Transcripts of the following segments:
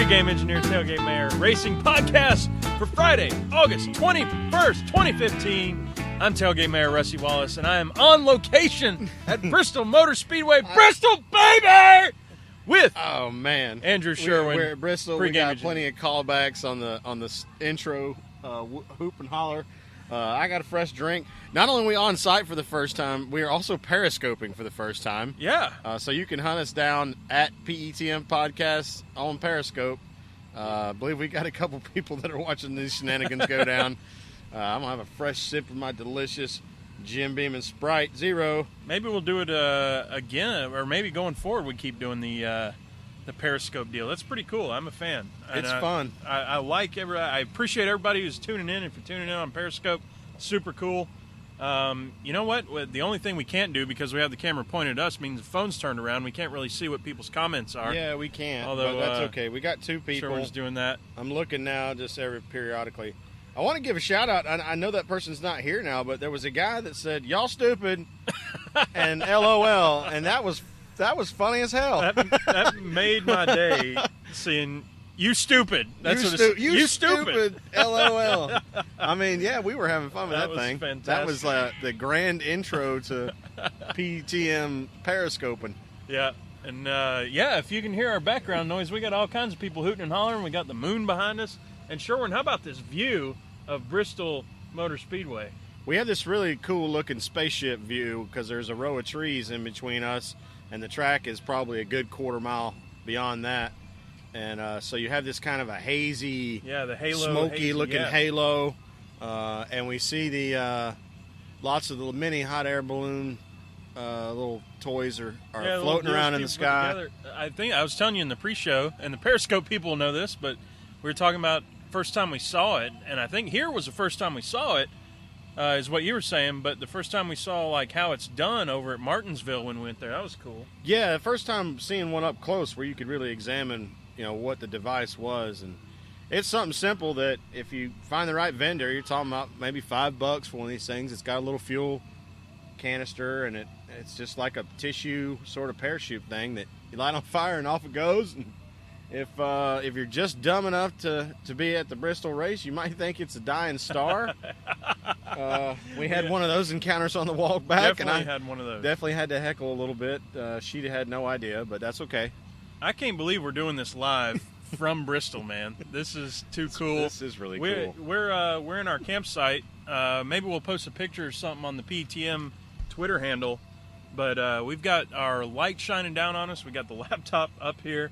Pre-Game Engineer Tailgate Mayor Racing Podcast for Friday, August 21st, 2015. I'm Tailgate Mayor Rusty Wallace, and I am on location at Bristol Motor Speedway, Bristol Baby, with Andrew Sherwin. We're at Bristol. We got plenty of callbacks on the intro, hoop and holler. I got a fresh drink. Not only are we on site for the first time, we are also periscoping for the first time. Yeah. So you can hunt us down at PETM Podcast on Periscope. I believe we got a couple people that are watching these shenanigans go down. I'm going to have a fresh sip of my delicious Jim Beam and Sprite Zero. Maybe we'll do it again, or maybe going forward we keep doing the Periscope deal. That's pretty cool. I'm a fan. It's fun. I like I appreciate everybody who's tuning in. If you're tuning in on Periscope, super cool. You know what? The only thing we can't do, because we have the camera pointed at us, means the phone's turned around. We can't really see what people's comments are. Yeah, we can't. Although, but that's okay. We got two people. Sherwin's doing that. I'm looking now just periodically. I want to give a shout out. I know that person's not here now, but there was a guy that said, "Y'all stupid," and LOL, and that was funny as hell. That made my day seeing you stupid. That's you stupid. LOL. I mean, yeah, we were having fun with that thing. Fantastic. That was the grand intro to PTM periscoping. Yeah. And, if you can hear our background noise, we got all kinds of people hooting and hollering. We got the moon behind us. And Sherwin, how about this view of Bristol Motor Speedway? We have this really cool-looking spaceship view because there's a row of trees in between us, and the track is probably a good quarter mile beyond that. And so you have this kind of a hazy, the halo, smoky-looking halo, and we see the lots of the mini hot air balloon little toys are floating around in the sky. I think I was telling you in the pre-show, and the Periscope people will know this, but we were talking about first time we saw it, and I think here was the first time we saw it, is what you were saying, but the first time we saw like how it's done over at Martinsville when we went there, that was cool. Yeah, the first time seeing one up close where you could really examine, what the device was, and it's something simple that if you find the right vendor, you're talking about maybe $5 for one of these things. It's got a little fuel canister, and it's just like a tissue sort of parachute thing that you light on fire and off it goes. And if you're just dumb enough to be at the Bristol race, you might think it's a dying star. We had one of those encounters on the walk back, and I had one of those. Definitely had to heckle a little bit. She had no idea, but that's okay. I can't believe we're doing this live from Bristol, man. This is too cool. This is really cool. We're in our campsite. Maybe we'll post a picture or something on the PTM Twitter handle. But we've got our light shining down on us. We got the laptop up here.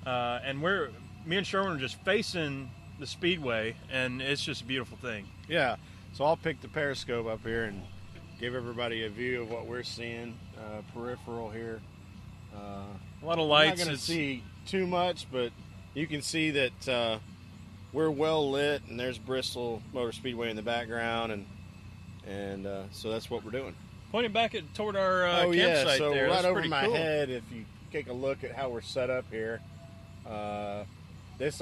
And me and Sherwin are just facing the speedway, and it's just a beautiful thing. Yeah, so I'll pick the periscope up here and give everybody a view of what we're seeing, peripheral here. A lot of lights. I'm not going to see too much, but you can see that we're well lit, and there's Bristol Motor Speedway in the background, and so that's what we're doing. Pointing back toward our campsite yeah, so there. right That's over pretty my cool. head, if you take a look at how we're set up here, this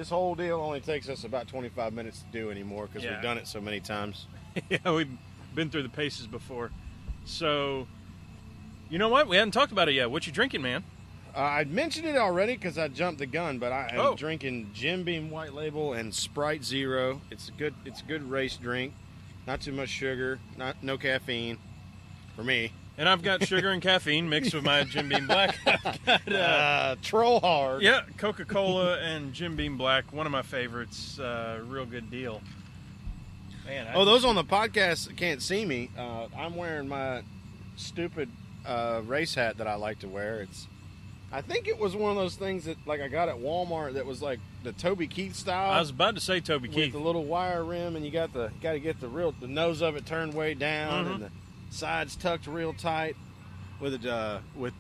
whole deal only takes us about 25 minutes to do anymore because we've done it so many times. Yeah, we've been through the paces before. So, you know what? We hadn't talked about it yet. What you drinking, man? I mentioned it already because I jumped the gun, but I am drinking Jim Beam White Label and Sprite Zero. It's a good race drink. Not too much sugar, no caffeine for me. And I've got sugar and caffeine mixed with my Jim Beam Black. I've got, troll hard. Yeah, Coca-Cola and Jim Beam Black, one of my favorites. Real good deal. Man. Those on the podcast can't see me. I'm wearing my stupid race hat that I like to wear. I think it was one of those things that I got at Walmart that was like the Toby Keith style. I was about to say Toby with Keith. The little wire rim, and you got to get the nose of it turned way down, and the sides tucked real tight with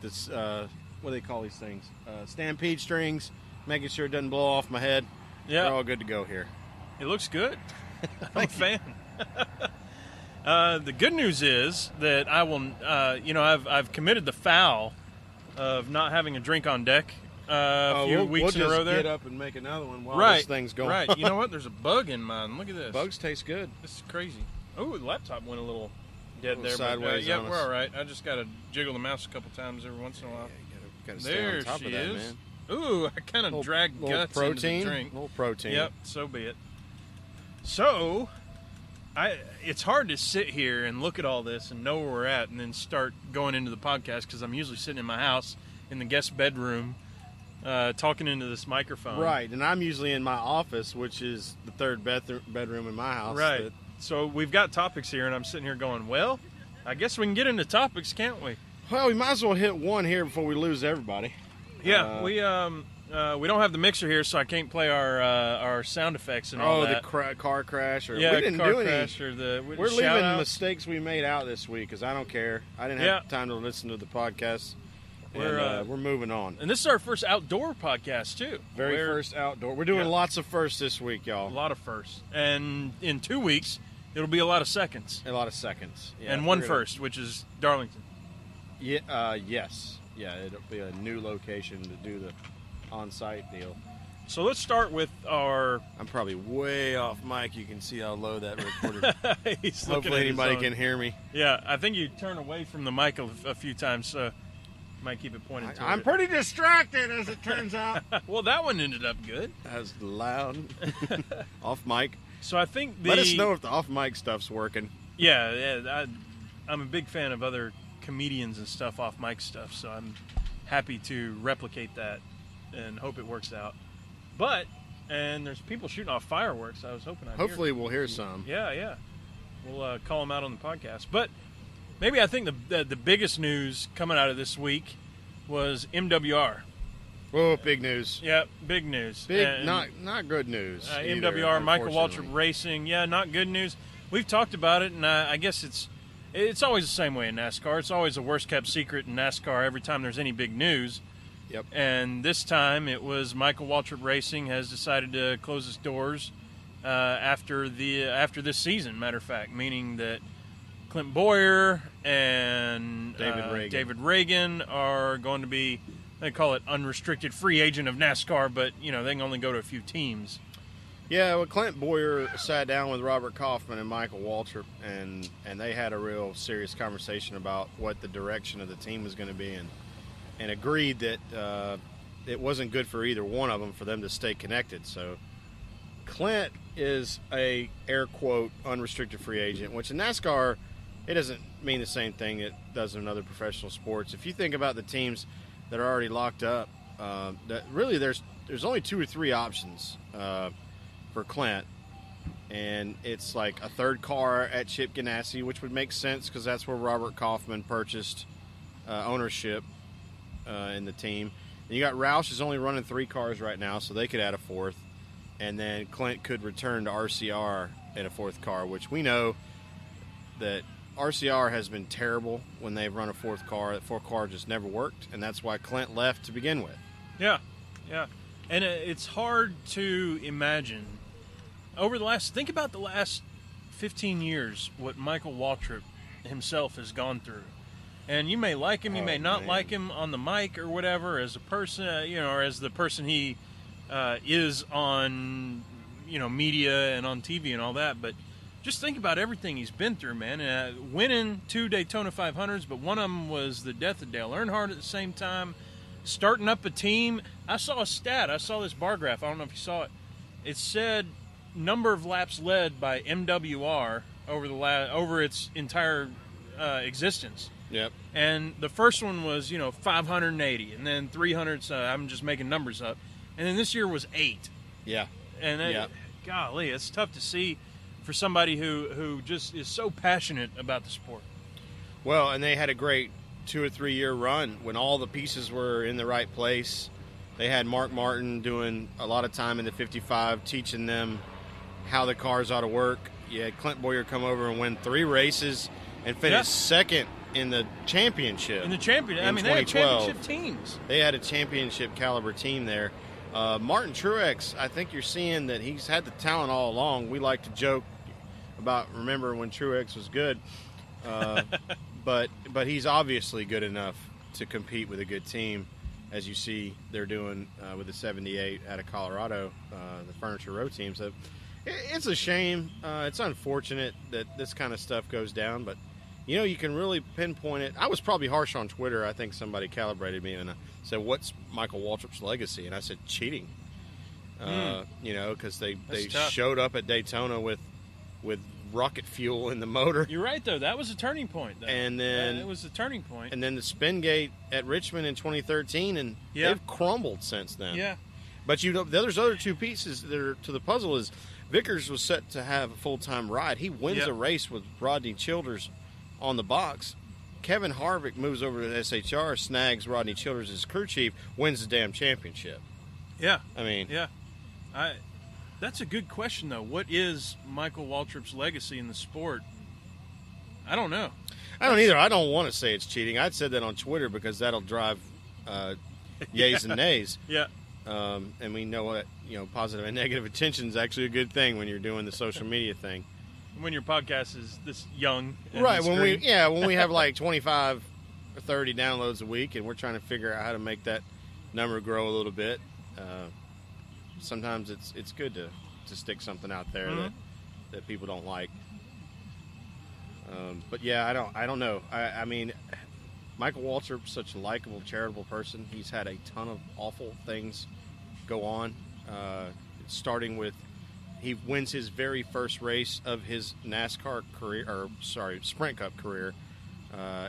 this what do they call these things? Stampede strings, making sure it doesn't blow off my head. Yeah, we're all good to go here. It looks good. I'm a fan. The good news is that I will, I've committed the foul of not having a drink on deck a few weeks in a row there. We'll just get up and make another one while this thing's going. Right. You know what? There's a bug in mine. Look at this. Bugs taste good. This is crazy. Oh, the laptop went a little dead there. Sideways. We're all right. I just got to jiggle the mouse a couple times every once in a while. Yeah, you gotta stay on top of that, man. Ooh, I kind of dragged guts protein, into the drink. A little protein. Yep, so be it. So, it's hard to sit here and look at all this and know where we're at and then start going into the podcast because I'm usually sitting in my house in the guest bedroom talking into this microphone. Right, and I'm usually in my office, which is the third bedroom in my house. Right. So we've got topics here, and I'm sitting here going, well, I guess we can get into topics, can't we? Well, we might as well hit one here before we lose everybody. Yeah, we don't have the mixer here, so I can't play our sound effects and all that. Oh, the car crash. Or, yeah, we didn't car do any. crash or We're leaving mistakes we made out this week because I don't care. I didn't have time to listen to the podcast. We're moving on. And this is our first outdoor podcast, too. First outdoor. We're doing lots of firsts this week, y'all. A lot of firsts. And in 2 weeks, it'll be a lot of seconds. A lot of seconds. Yeah, and one first, which is Darlington. Yeah. Yes. Yeah, it'll be a new location to do the on-site deal. So let's start with our... I'm probably way off mic. You can see how low that recorder... Hopefully anybody can hear me. Yeah, I think you turn away from the mic a few times, so might keep it pointed to I'm pretty distracted, as it turns out. Well, that one ended up good. That was loud. Off mic. So I think Let us know if the off mic stuff's working. Yeah, I'm a big fan of other comedians and stuff, off mic stuff, so I'm happy to replicate that and hope it works out. And there's people shooting off fireworks. I was hoping Hopefully we'll hear some. Yeah. We'll call them out on the podcast. But maybe I think the biggest news coming out of this week was MWR. Whoa, big news. Yeah, big news. Not good news. MWR, Michael Waltrip Racing. Yeah, not good news. We've talked about it, and I guess it's always the same way in NASCAR. It's always a worst-kept secret in NASCAR every time there's any big news. Yep. And this time it was Michael Waltrip Racing has decided to close its doors after this season, matter of fact, meaning that Clint Boyer and David Reagan are going to be, they call it unrestricted free agent of NASCAR, but they can only go to a few teams. Yeah, well, Clint Boyer sat down with Robert Kaufman and Michael Waltrip, and they had a real serious conversation about what the direction of the team was going to be, and agreed that it wasn't good for either one of them for them to stay connected. So Clint is a, air quote, unrestricted free agent, which in NASCAR, it doesn't mean the same thing it does in other professional sports. If you think about the teams that are already locked up, that really there's only 2 or 3 options for Clint, and it's like a third car at Chip Ganassi, which would make sense because that's where Robert Kaufman purchased ownership in the team. And you got Roush is only running 3 cars right now, so they could add a 4th, and then Clint could return to RCR in a 4th car, which we know that RCR has been terrible when they've run a 4th car. That 4th car just never worked, and that's why Clint left to begin with. Yeah. And it's hard to imagine. Think about the last 15 years, what Michael Waltrip himself has gone through. And you may like him, you may not like him on the mic or whatever, as a person, or as the person he is on, media and on TV and all that. But just think about everything he's been through, man. Winning 2 Daytona 500s, but one of them was the death of Dale Earnhardt at the same time. Starting up a team. I saw a stat. I saw this bar graph. I don't know if you saw it. It said number of laps led by MWR over its entire existence. Yep. And the first one was 580, and then 300. So I'm just making numbers up. And then this year was 8. Yeah. And golly, it's tough to see for somebody who just is so passionate about the sport. Well, and they had a great 2 or 3 year run when all the pieces were in the right place. They had Mark Martin doing a lot of time in the 55, teaching them how the cars ought to work. You had Clint Boyer come over and win 3 races and finish second in the championship. They had championship teams. They had a championship caliber team there. Martin Truex, I think you're seeing that he's had the talent all along. We like to joke about remember when Truex was good. But he's obviously good enough to compete with a good team, as you see they're doing with the 78 out of Colorado, the Furniture Row team. So it's a shame. It's unfortunate that this kind of stuff goes down, but you can really pinpoint it. I was probably harsh on Twitter. I think somebody calibrated me and said, "What's Michael Waltrip's legacy?" And I said, "Cheating." Because they showed up at Daytona with rocket fuel in the motor. You're right, though. That was a turning point. Though. And then it was a turning point. And then the spin gate at Richmond in 2013, and they've crumbled since then. Yeah. But there's other two pieces that are to the puzzle. Is Vickers was set to have a full-time ride. He wins a race with Rodney Childers on the box. Kevin Harvick moves over to SHR, snags Rodney Childers as crew chief, wins the damn championship. Yeah. I mean. Yeah. That's a good question, though. What is Michael Waltrip's legacy in the sport? I don't know. I don't either. I don't want to say it's cheating. I'd said that on Twitter because that'll drive yays and nays. Yeah. And we know what positive and negative attention is actually a good thing when you're doing the social media thing. When your podcast is this young, right? When we have like 25 or 30 downloads a week, and we're trying to figure out how to make that number grow a little bit. Sometimes it's good to stick something out there that people don't like. But yeah, I don't know. I mean, Michael Waltrip's such a likable, charitable person. He's had a ton of awful things go on, starting with he wins his very first race of his NASCAR career, Sprint Cup career,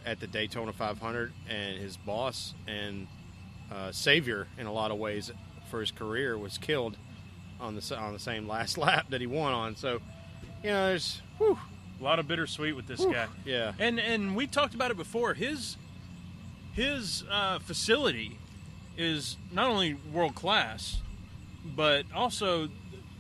at the Daytona 500, and his boss and savior in a lot of ways for his career was killed on the same last lap that he won on. So, there's a lot of bittersweet with this guy. Yeah, and we talked about it before. His facility is not only world class, but also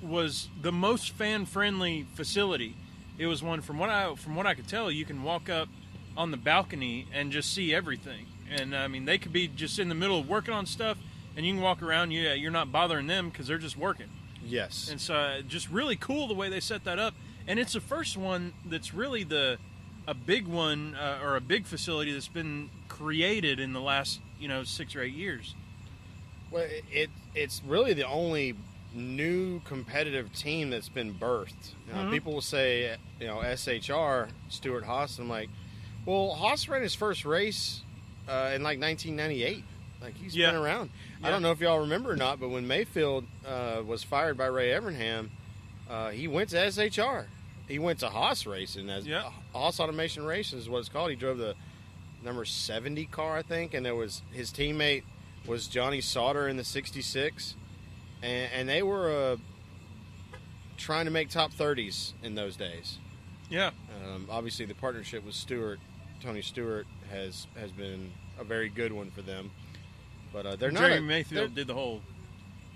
was the most fan friendly facility. It was one from what I could tell, you can walk up on the balcony and just see everything. And I mean, they could be just in the middle of working on stuff, and you can walk around. You're not bothering them because they're just working. Yes. And so, just really cool the way they set that up. And it's the first one that's really a big one or a big facility that's been created in the last 6 or 8 years. Well, it's really the only new competitive team that's been birthed. People will say, SHR, Stuart Haas. I'm like, well, Haas ran his first race in like 1998. Like, he's been around. I don't know if y'all remember or not, but when Mayfield was fired by Ray Evernham, he went to SHR. He went to Haas Racing. Haas Automation Racing is what it's called. He drove the number 70 car, I think, and his teammate was Johnny Sauter in the 66. And they were trying to make top 30s in those days. Yeah. Obviously, the partnership with Tony Stewart, has been a very good one for them. But they're not. Jeremy Mayfield did the whole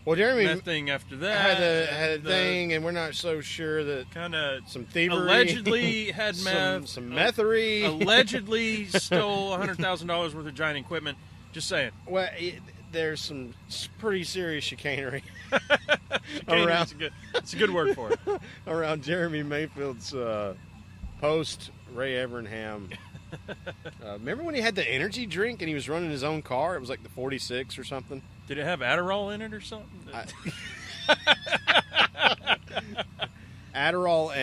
Jeremy thing after that. Had a thing, and we're not so sure that kind of some thievery. Allegedly had meth. Some methery. Allegedly stole $100,000 worth of giant equipment. Just saying. Well, there's some pretty serious chicanery around. It's a good word for it. Around Jeremy Mayfield's post Ray Evernham. Remember when he had the energy drink and he was running his own car? It was like the 46 or something. Did it have Adderall in it or something? Adderall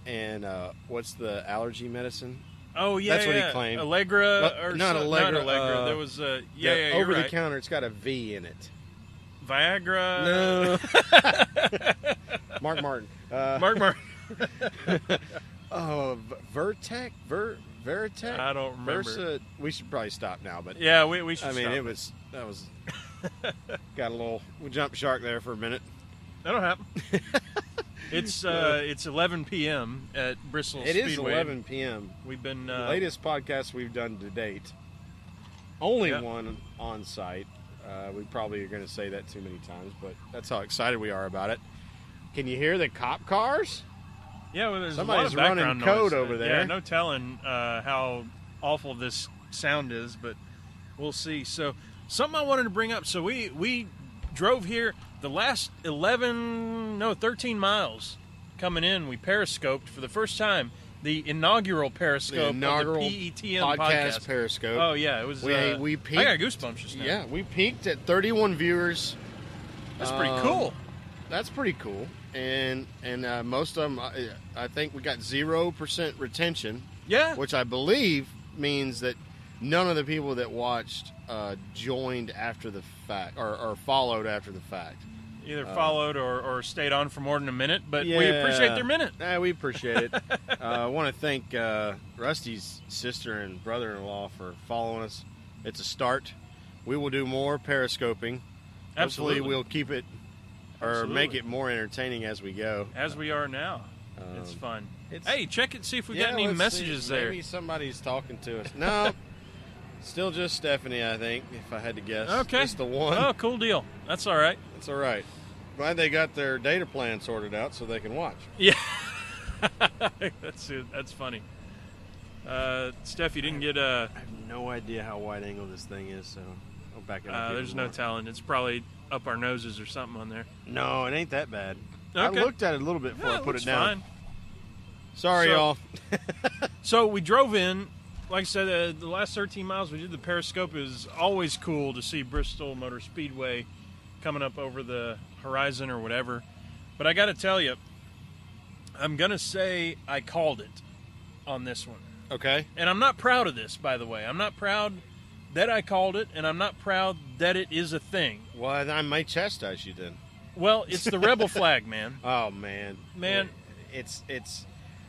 and what's the allergy medicine? Oh yeah, that's what he claimed. Allegra not Allegra. There was over the counter. It's got a V in it. Viagra. No. Mark Martin. Mark Martin. Oh, Vertec. Veritech? I don't remember. Versa, we should probably stop now, but yeah, we should. I mean, that was got a little jump shark there for a minute. That'll happen. It's 11 p.m. at Bristol Speedway. It is 11 p.m. We've been the latest podcast we've done to date. Only one on site. We probably are going to say that too many times, but that's how excited we are about it. Can you hear the cop cars? Yeah, well, there's somebody's a lot of running background code noise. over there. Yeah, no telling how awful this sound is, but we'll see. So, something I wanted to bring up. So we drove here the last 13 miles coming in. We periscoped for the first time. The inaugural periscope of the PETM podcast. Periscope. Oh yeah, it was. We peaked. I got goosebumps just now. Yeah, we peaked at 31 viewers. That's pretty cool. That's pretty cool. and most of them, I think we got 0% retention. Yeah. Which I believe means that none of the people that watched joined after the fact or followed after the fact. Either followed or stayed on for more than a minute, but yeah, we appreciate their minute. Yeah, we appreciate it. I want to thank Rusty's sister and brother-in-law for following us. It's a start. We will do more periscoping. Absolutely. Hopefully we'll keep it or Absolutely. make it more entertaining as we go. As we are now. It's fun. It's- Hey, check it, see if we got any let's messages see. there. Maybe somebody's talking to us. No, still just Stephanie, I think, if I had to guess. Okay. Just the one. Oh, cool deal. That's all right. That's all right. Glad they got their data plan sorted out so they can watch. Yeah. That's it. That's funny. Steph, you didn't get I have no idea how wide angle this thing is, so I'll back it up. there's no telling. It's probably up our noses or something on there. No, it ain't that bad. Okay. I looked at it a little bit before Yeah, I put looks it down. fine. Sorry, So- y'all. So we drove in. Like I said, the last 13 miles we did the periscope. It was always cool to see Bristol Motor Speedway coming up over the horizon or whatever. But I got to tell you, I'm going to say I called it on this one. Okay. And I'm not proud of this, by the way. I'm not proud that I called it, and I'm not proud that it is a thing. Well, I might chastise you then. Well, it's the rebel flag, man. Oh, man. Man. It's...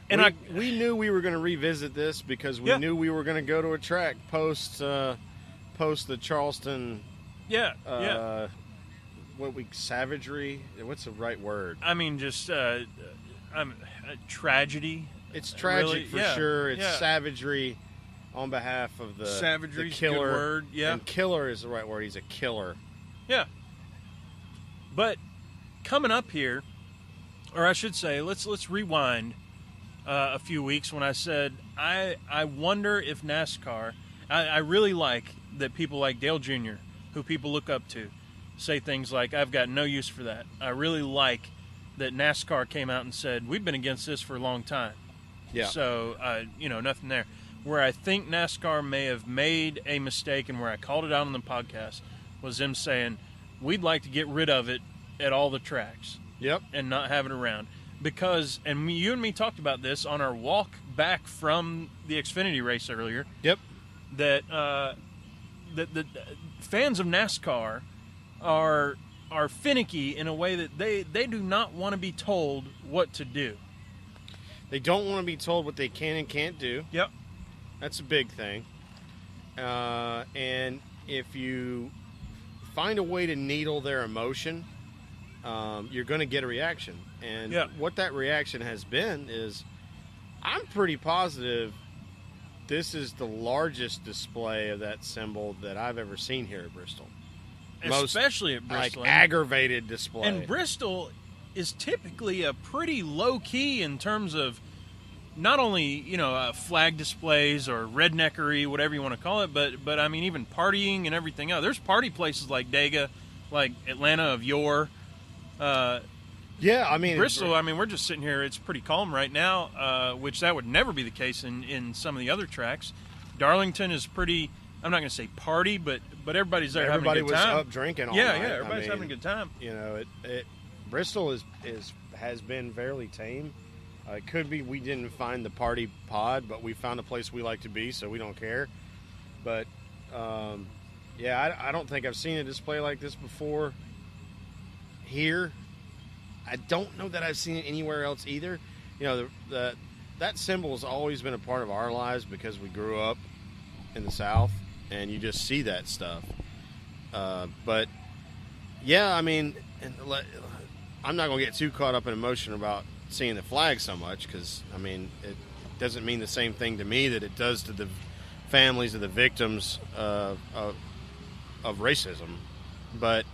And we knew we were going to revisit this because we Yeah. knew we were going to go to a track post the Charleston Yeah, savagery. What's the right word? I mean, just tragedy. It's tragic Really? for Yeah, sure. It's yeah. savagery on behalf of the Savagery's the a good killer. word, yeah. And killer is the right word. He's a killer. Yeah. But coming up here, or I should say, let's rewind a few weeks when I said I wonder if NASCAR. I really like that people like Dale Jr., who people look up to, say things like, "I've got no use for that." I really like that NASCAR came out and said, "We've been against this for a long time." Yeah. So nothing there. Where I think NASCAR may have made a mistake, and where I called it out on the podcast, was them saying, "We'd like to get rid of it at all the tracks Yep. and not have it around." Because, and you and me talked about this on our walk back from the Xfinity race earlier, Yep. that the fans of NASCAR are finicky in a way that they do not want to be told what to do. They don't want to be told what they can and can't do. Yep. That's a big thing. And if you find a way to needle their emotion, you're going to get a reaction. And Yeah. what that reaction has been is, I'm pretty positive this is the largest display of that symbol that I've ever seen here at Bristol. Especially at Bristol. Like aggravated display. And Bristol is typically a pretty low key in terms of not only flag displays or redneckery, whatever you want to call it, but I mean even partying and everything else. There's party places like Dega, like Atlanta of yore. Yeah, I mean Bristol. I mean we're just sitting here. It's pretty calm right now, which that would never be the case in some of the other tracks. Darlington is pretty. I'm not going to say party, but everybody's there everybody having a good time. was up drinking all yeah, night. yeah, everybody's I mean, having a good time. You know, Bristol has been fairly tame. It could be we didn't find the party pod, but we found a place we like to be, so we don't care. But I don't think I've seen a display like this before here. I don't know that I've seen it anywhere else either. You know, that symbol has always been a part of our lives because we grew up in the South, and you just see that stuff. But yeah, I mean, I'm not going to get too caught up in emotion about seeing the flag so much because, I mean, it doesn't mean the same thing to me that it does to the families of the victims of racism. But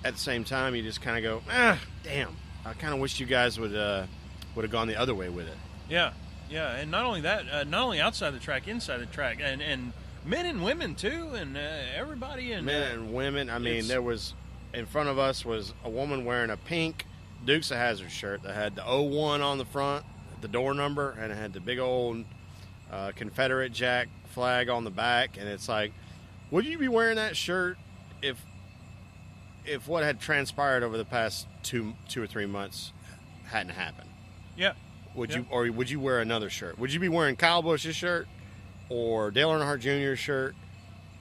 at the same time, you just kind of go, damn, I kind of wish you guys would have gone the other way with it. Yeah, and not only that, not only outside the track, inside the track, and men and women too, and everybody. And men and women. I mean, there was in front of us was a woman wearing a pink Dukes of Hazzard shirt that had the 01 on the front, the door number, and it had the big old Confederate Jack flag on the back. And it's like, would you be wearing that shirt if what had transpired over the past two or 3 months hadn't happened. Yeah. Would you wear another shirt? Would you be wearing Kyle Busch's shirt or Dale Earnhardt Jr.'s shirt,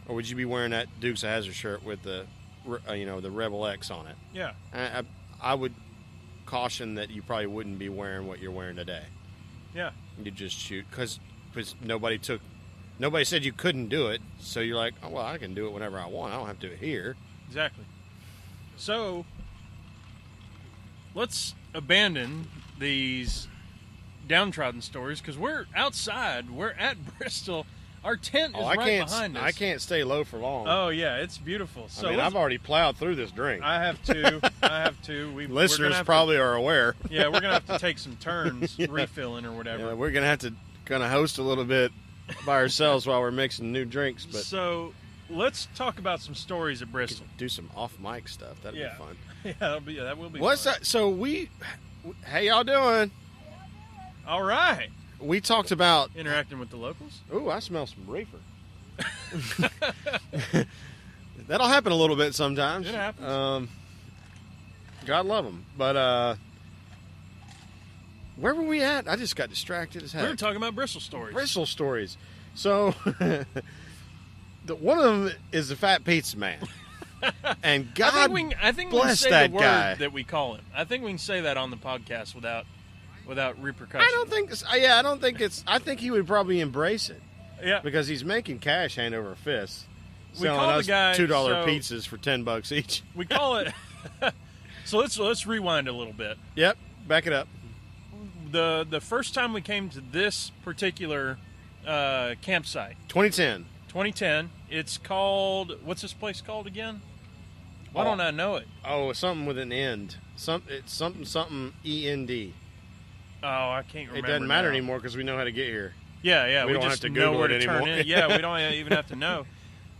or would you be wearing that Dukes of Hazzard shirt with the the Rebel X on it? Yeah. I would caution that you probably wouldn't be wearing what you're wearing today. Yeah. You just shoot because nobody said you couldn't do it, so you're like, oh, well, I can do it whenever I want. I don't have to do it here. Exactly. So let's abandon these downtrodden stories because we're outside. We're at Bristol. Our tent is right behind us. I can't stay low for long. Oh yeah, it's beautiful. So I've already plowed through this drink. I have to. Listeners probably are aware. Yeah, we're gonna have to take some turns refilling or whatever. Yeah, we're gonna host a little bit by ourselves while we're mixing new drinks. But so let's talk about some stories at Bristol. Do some off mic stuff. That'd be fun. Yeah, that will be. What's fun. that? So how y'all doing? All right. We talked about interacting with the locals. Ooh, I smell some reefer. That'll happen a little bit sometimes. It happens. God love them. But where were we at? I just got distracted as heck. We were talking about Bristol stories. So one of them is the Fat Pizza Man. And God I think we can say that the guy. word that we call him. I think we can say that on the podcast without repercussions. I don't think I think he would probably embrace it. Yeah. Because he's making cash hand over fist. We Selling call us the guy $2 pizzas for $10 each. We call it So let's rewind a little bit. Yep, back it up. The first time we came to this particular campsite, 2010. It's called, what's this place called again? Why don't I know it? Oh, something with an end. It's something END. Oh, I can't remember. It doesn't matter anymore because we know how to get here. Yeah, we don't just have to know Google where it to turn anymore. in. Yeah, we don't even have to know.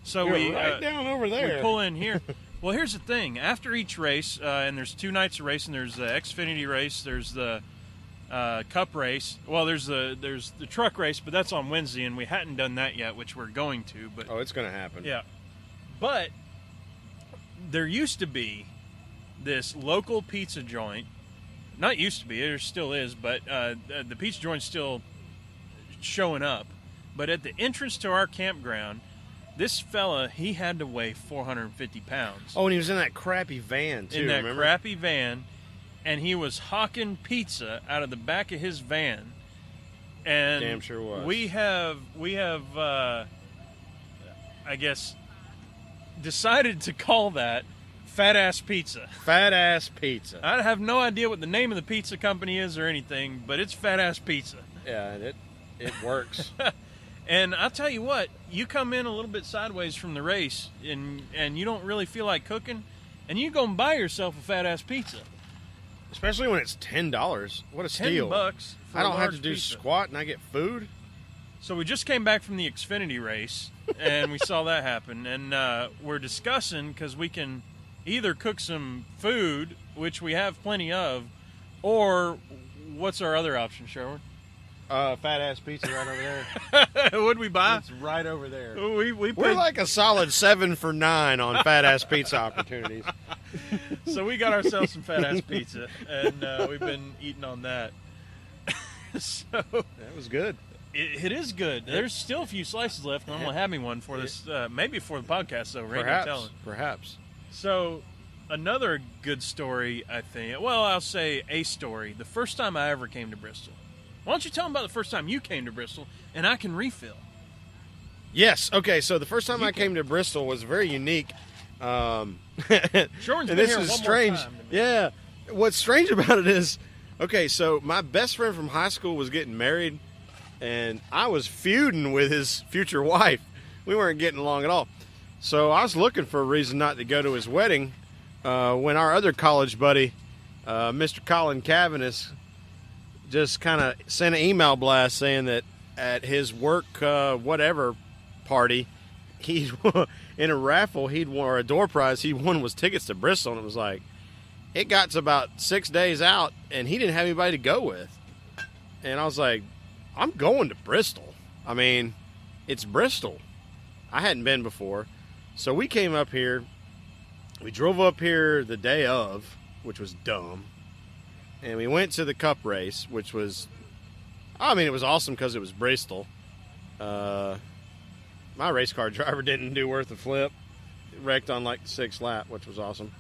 So we right down over there. We pull in here. Well, here's the thing. After each race, and there's 2 nights of racing. There's the Xfinity race. There's the Cup race. Well, there's the truck race, but that's on Wednesday, and we hadn't done that yet, which we're going to. But it's going to happen. Yeah, but there used to be this local pizza joint. Not used to be, there still is, but the pizza joint's still showing up. But at the entrance to our campground, this fella, he had to weigh 450 pounds. Oh, and he was in that crappy van, too, remember? Crappy van, and he was hawking pizza out of the back of his van. And damn sure was. We have I guess, decided to call that Fat Ass Pizza. Fat Ass Pizza. I have no idea what the name of the pizza company is or anything, but it's Fat Ass Pizza. Yeah, and it works. And I'll tell you what, you come in a little bit sideways from the race, and you don't really feel like cooking, and you go and buy yourself a Fat Ass Pizza. Especially when it's $10. What a steal. $10 for I don't a have large to do pizza. squat and I get food. So we just came back from the Xfinity race, and we saw that happen, and we're discussing, because we can either cook some food, which we have plenty of, or what's our other option, Sherwin? Fat Ass Pizza right over there. What'd we buy? It's right over there. We're like a solid 7 for 9 on Fat Ass Pizza opportunities. So we got ourselves some Fat Ass Pizza, and we've been eating on that. So that was good. It is good. There's still a few slices left, and I'm gonna have me one for this, maybe for the podcast, though. Perhaps. So, another good story, I think. Well, I'll say a story. The first time I ever came to Bristol. Why don't you tell them about the first time you came to Bristol, and I can refill. Yes. Okay. So the first time I came to Bristol was very unique. Sherwin's and been this here is one strange. more time to me. Yeah. What's strange about it is, okay, so my best friend from high school was getting married, and I was feuding with his future wife. We weren't getting along at all. So I was looking for a reason not to go to his wedding when our other college buddy, Mr. Colin Cavanis, just kind of sent an email blast saying that at his work whatever party, he in a raffle he'd won, or a door prize he won was tickets to Bristol, and it was like, it got to about 6 days out, and he didn't have anybody to go with. And I was like, I'm going to Bristol. I mean, it's Bristol. I hadn't been before. So we came up here. We drove up here the day of, which was dumb. and we went to the Cup race, which was, it was awesome because it was Bristol. My race car driver didn't do worth a flip. It wrecked on like the 6th lap, which was awesome.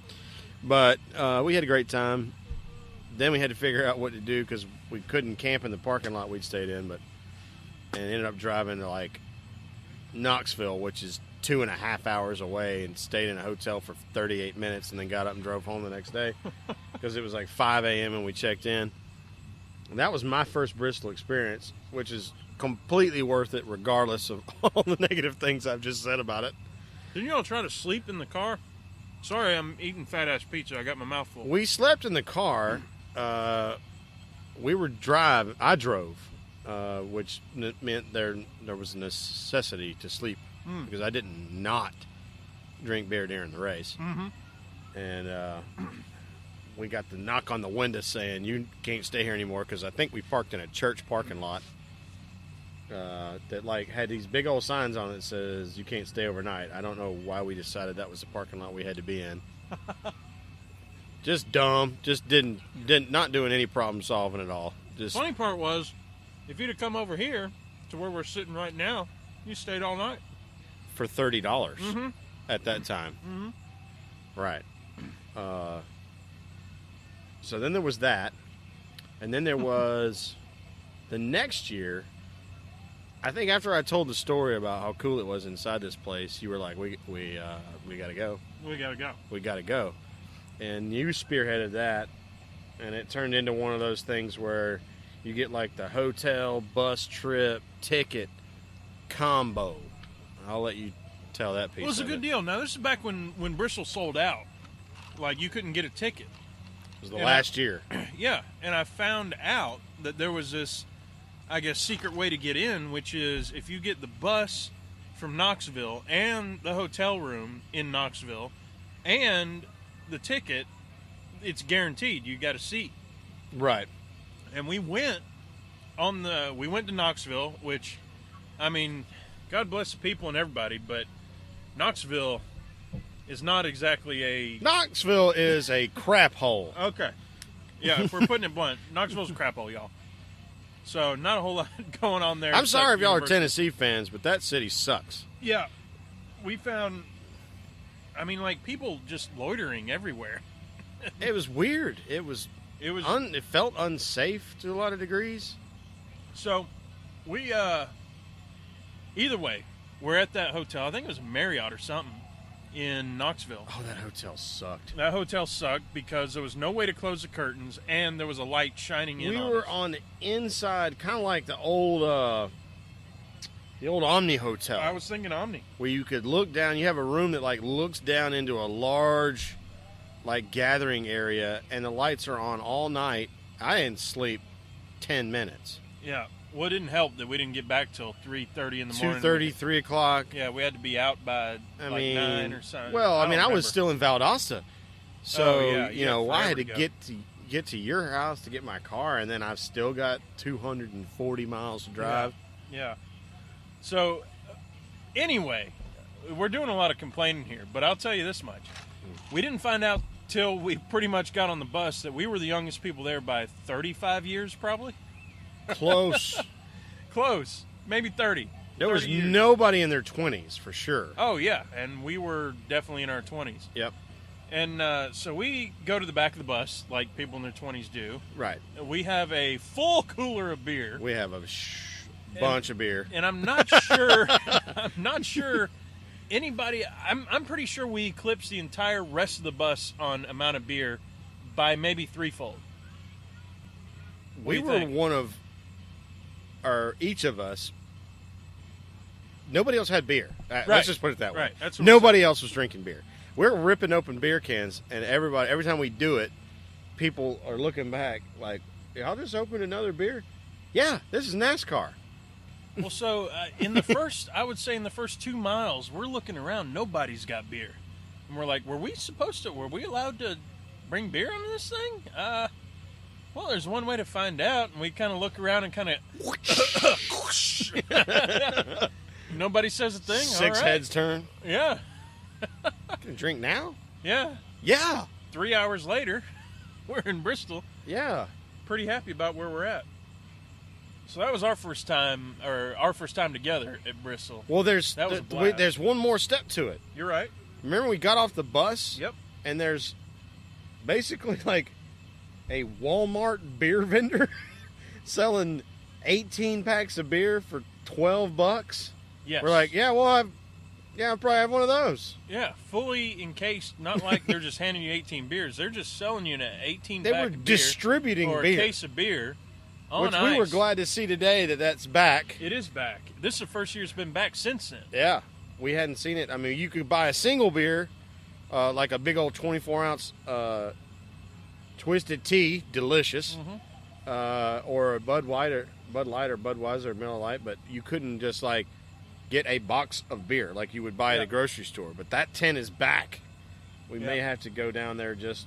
But we had a great time. Then we had to figure out what to do because we couldn't camp in the parking lot we'd stayed in, and ended up driving to like Knoxville, which is 2.5 hours away, and stayed in a hotel for 38 minutes and then got up and drove home the next day because it was like 5 a.m. and we checked in. And that was my first Bristol experience, which is completely worth it regardless of all the negative things I've just said about it. Didn't y'all try to sleep in the car? Sorry, I'm eating fat-ass pizza. I got my mouth full. We slept in the car. I drove, which meant there was a necessity to sleep because I did not drink beer during the race. Mm-hmm. And we got the knock on the window saying, you can't stay here anymore, because I think we parked in a church parking lot that like had these big old signs on it that says you can't stay overnight. I don't know why we decided that was the parking lot we had to be in. Just dumb. Just didn't not doing any problem solving at all. Just funny part was, if you'd have come over here to where we're sitting right now, you stayed all night for $30 at that time. Mm-hmm. Right. So then there was that, and then there was the next year. I think after I told the story about how cool it was inside this place, you were like, "We gotta go. We gotta go. We gotta go." And you spearheaded that, and it turned into one of those things where you get like the hotel, bus trip, ticket combo. I'll let you tell that piece. Well, it was a good deal. Now, this is back when Bristol sold out. Like, you couldn't get a ticket. It was the last year. Yeah, and I found out that there was this, I guess, secret way to get in, which is if you get the bus from Knoxville and the hotel room in Knoxville and the ticket, it's guaranteed you got a seat. Right. And we went to Knoxville, which, I mean, God bless the people and everybody, but Knoxville is not exactly Knoxville is a crap hole. Okay. Yeah, if we're putting it blunt, Knoxville's a crap hole, y'all. So not a whole lot going on there. I'm sorry if y'all are Tennessee fans, but that city sucks. Yeah. We found, like people just loitering everywhere. It was weird. It felt unsafe to a lot of degrees. So we, either way, we're at that hotel. I think it was a Marriott or something in Knoxville. Oh, that hotel sucked. That hotel sucked because there was no way to close the curtains, and there was a light shining in. We were on the inside, kind of like the old Omni Hotel. I was thinking Omni, where you could look down. You have a room that like looks down into a large, like gathering area, and the lights are on all night. I didn't sleep 10 minutes. Yeah. Well, it didn't help that we didn't get back till 3:30 in the morning. 2:30, 3 o'clock. Yeah, we had to be out by 9 or something. Well, I was still in Valdosta. So, I had to get to your house to get my car, and then I've still got 240 miles to drive. Yeah. So, anyway, we're doing a lot of complaining here, but I'll tell you this much. We didn't find out till we pretty much got on the bus that we were the youngest people there by 35 years, probably. Close. Close. Maybe 30. There was 30 years. Nobody in their 20s, for sure. Oh, yeah. And we were definitely in our 20s. Yep. And so we go to the back of the bus, like people in their 20s do. Right. We have a full cooler of beer. We have a bunch of beer. And I'm not sure anybody, I'm pretty sure we eclipsed the entire rest of the bus on amount of beer by maybe threefold. We were one of, or each of us, nobody else had beer. Right. Let's just put it that way. Right. That's nobody else was drinking beer. We're ripping open beer cans, and every time we do it, people are looking back like, y'all just opened another beer? Yeah, this is NASCAR. Well, so in the first 2 miles, we're looking around. Nobody's got beer. And we're like, were we allowed to bring beer on this thing? Well, there's one way to find out. And we kind of look around and kind of... Nobody says a thing. Six heads turn. Yeah. Can I drink now? Yeah. Yeah. 3 hours later, we're in Bristol. Yeah. Pretty happy about where we're at. So that was our first time together at Bristol. Well, there's That was a blast. there's one more step to it. You're right. Remember, we got off the bus. Yep. And there's basically like a Walmart beer vendor selling 18 packs of beer for $12. Yes. We're like, yeah, well, I'll probably have one of those. Yeah, fully encased. Not like they're just handing you 18 beers. They're just selling you an 18 They pack were of beer distributing or beer. a case of beer on Which ice. we were glad to see today that's back. It is back. This is the first year it's been back since then. Yeah, we hadn't seen it. I mean, you could buy a single beer, like a big old 24-ounce twisted tea, delicious, or a Bud Light or Budweiser or Miller Lite, but you couldn't just like get a box of beer like you would buy at a grocery store. But that tent is back. We may have to go down there just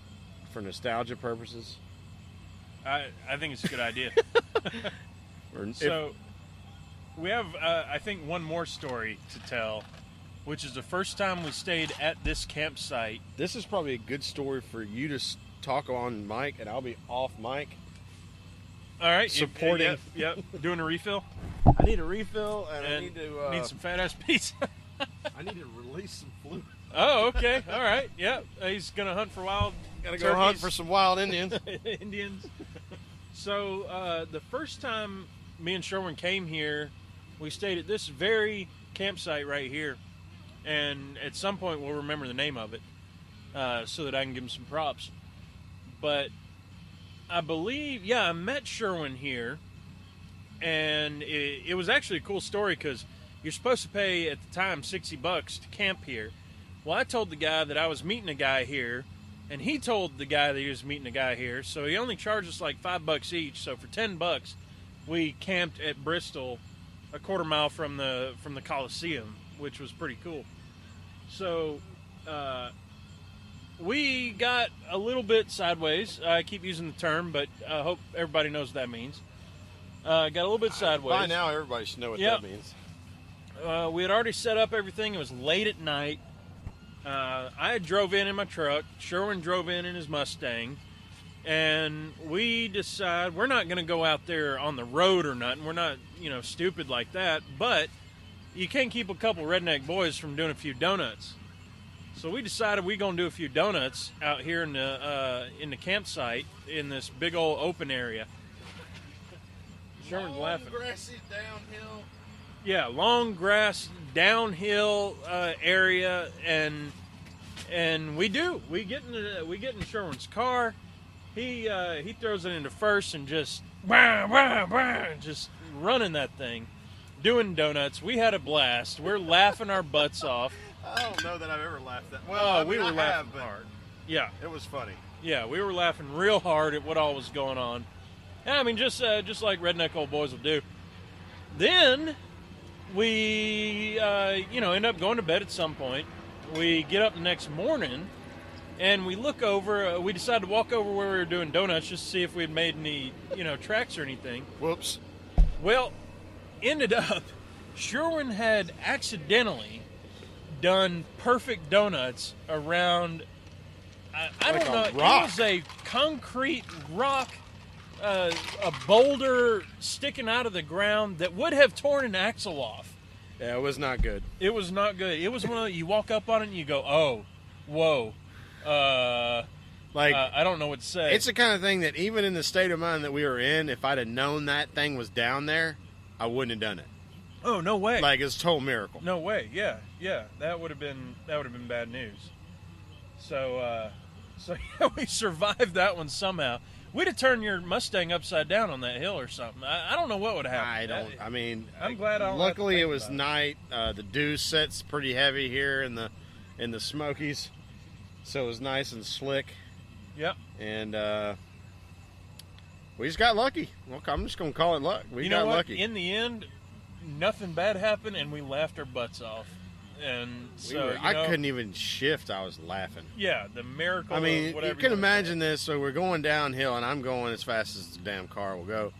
for nostalgia purposes. I think it's a good idea. We have, I think, one more story to tell, which is the first time we stayed at this campsite. This is probably a good story for you to talk on mic, and I'll be off mic. All right. Supporting. Yep. Doing a refill. I need a refill, and I need some fat ass pizza. I need to release some fluid. Oh, okay. All right. Yep. He's gonna hunt for wild. Gotta go hunt for some wild Indians. So the first time me and Sherwin came here, we stayed at this very campsite right here, and at some point we'll remember the name of it, so that I can give him some props. But I believe, I met Sherwin here, and it was actually a cool story because you're supposed to pay at the time $60 to camp here. Well, I told the guy that I was meeting a guy here, and he told the guy that he was meeting a guy here, so he only charged us like $5 each. So for $10, we camped at Bristol, a quarter mile from the Coliseum, which was pretty cool. So we got a little bit sideways. I keep using the term, but I hope everybody knows what that means. Got a little bit sideways. By now, everybody should know what that means. We had already set up everything. It was late at night. I had drove in my truck. Sherwin drove in his Mustang. And we decide we're not going to go out there on the road or nothing. We're not, stupid like that. But you can't keep a couple redneck boys from doing a few donuts. So we decided we're going to do a few donuts out here in the campsite in this big old open area. Sherwin's laughing. Long, grassy, downhill. Yeah, long grass, downhill area, and we get in Sherwin's car. He throws it into first and just just running that thing, doing donuts. We had a blast. We're laughing our butts off. I don't know that I've ever laughed that. Well, we were laughing hard. Yeah, it was funny. Yeah, we were laughing real hard at what all was going on. And I mean, just like redneck old boys will do. Then we, end up going to bed at some point. We get up the next morning, and we look over. We decided to walk over where we were doing donuts just to see if we had made any, tracks or anything. Whoops. Well, ended up, Sherwin had accidentally done perfect donuts around, I don't know, rock. it was a concrete rock, a boulder sticking out of the ground that would have torn an axle off. Yeah, it was not good. It was not good. It was one of you walk up on it and you go, oh, whoa. I don't know what to say. It's the kind of thing that even in the state of mind that we were in, if I'd have known that thing was down there, I wouldn't have done it. Oh, no way. Like, it's a total miracle. No way. Yeah. That would have been bad news. So we survived that one somehow. We'd have turned your Mustang upside down on that hill or something. I don't know what would have happened. I'm glad I don't luckily, it was night. The dew sets pretty heavy here in the Smokies, so it was nice and slick. Yep. And we just got lucky. Well, I'm just gonna call it luck. We got lucky. In the end, nothing bad happened, and we laughed our butts off. And so I couldn't even shift. I was laughing. Yeah, the miracle. I mean, of whatever you can imagine this. So we're going downhill, and I'm going as fast as the damn car will go,